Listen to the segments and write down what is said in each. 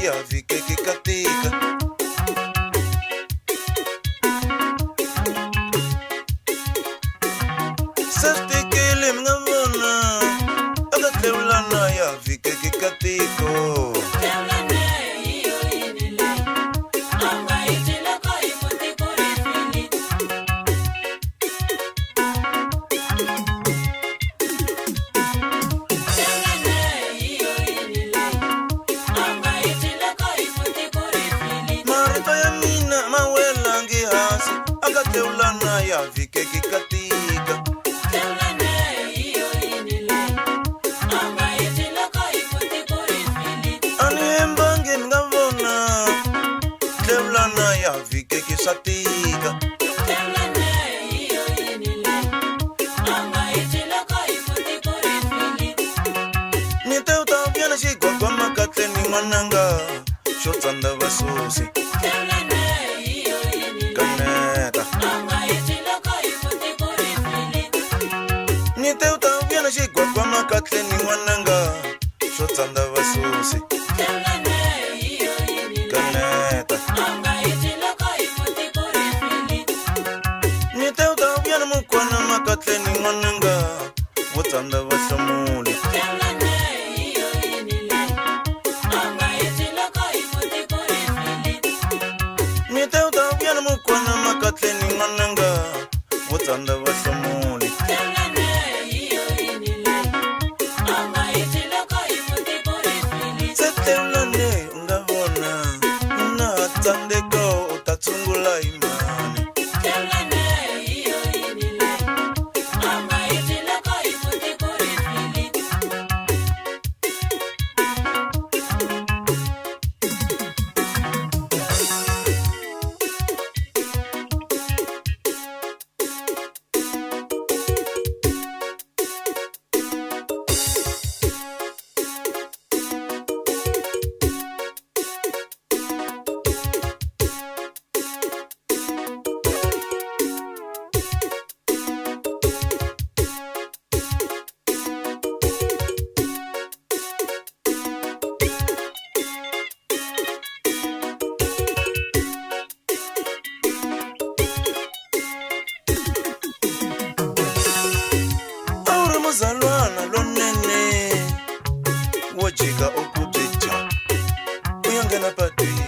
ya vikeke katika Sastikele mngavona Akatlevlana ya vikeke katiko Akatlevlana ya vikeke katika Animbange mngavona Tlevlana ya vikeke satika Nite utavyana shigwagwa makatleni mwananga Shotsanda vasusi Kaneta Nite utavyana shigwagwa makatleni mwananga Shotsanda vasusi Kaneta Nite utavyana mukwana makatleni mwananga Wotsanda vashamuli Nite utavyana mukwana makatleni mwananga Wotsanda vashamuli Seteulane ungavona Unahatsandeko utatsungula imani Muzalwana lonene Wajika okubjecha Uyangena patwini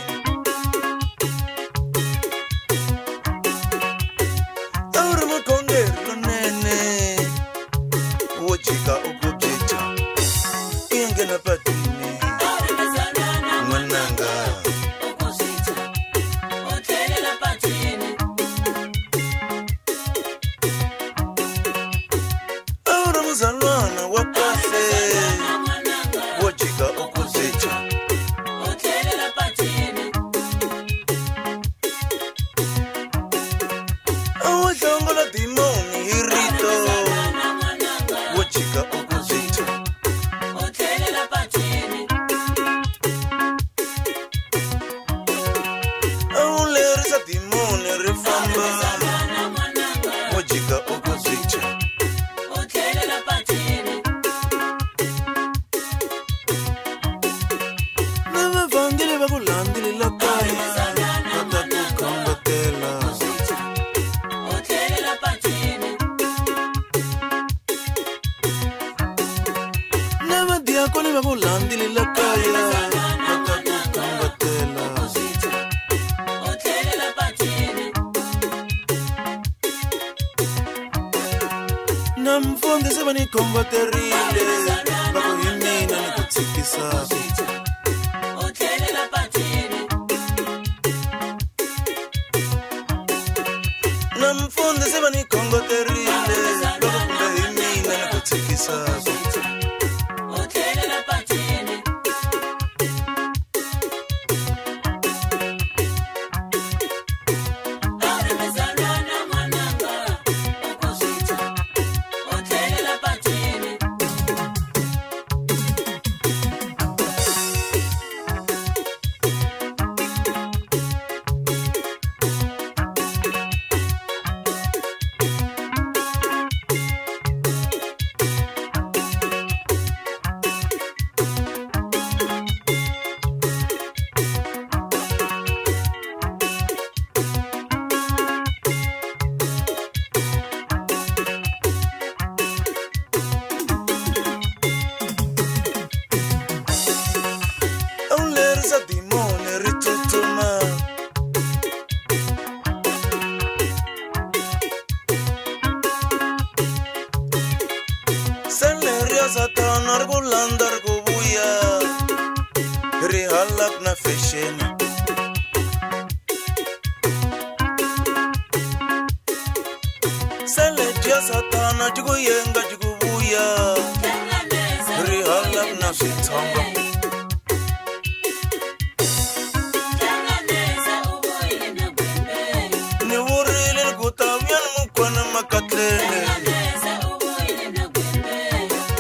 Aure mukongeri lonene Wajika okubjecha Uyangena patwini Mwananga Muzalwana wapase Wajika okuzicha Awashongola dimoni irito Wajika okuzicha Awulerisa dimoni rifamba Wajika okuzicha Vandile babulandile la kaya Atakukambatela Neva diakoni babulandile la kaya Atakukambatela Namfonde seba ni kombaterile Bako himina ni kutsikisa Namfonde seba ni kombaterile Bako himina ni kutsikisa satana ri ku landza ri ku vuya ri halak na fashion seleja satana ti ku yenga ti ku vuya ri halak na switshongo ni vurile ni ku ta vuya ni mukwana makatlele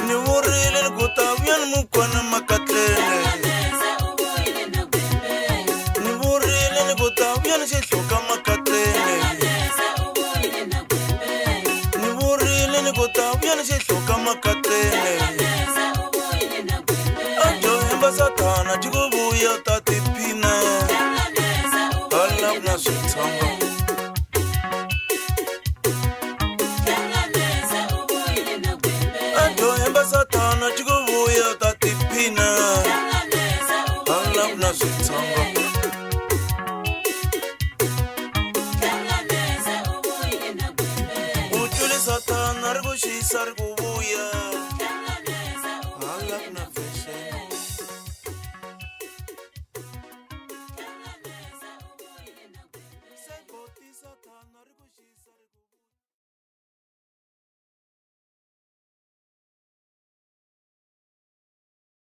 ni vurile ni ku ta vuya ni mukwana makatlele ni vurile ni ku ta vuya ni xihluka makatlele ni vurile ni ku ta vuya ni xihluka makatlele a jo hemba satana ti ku vuya ta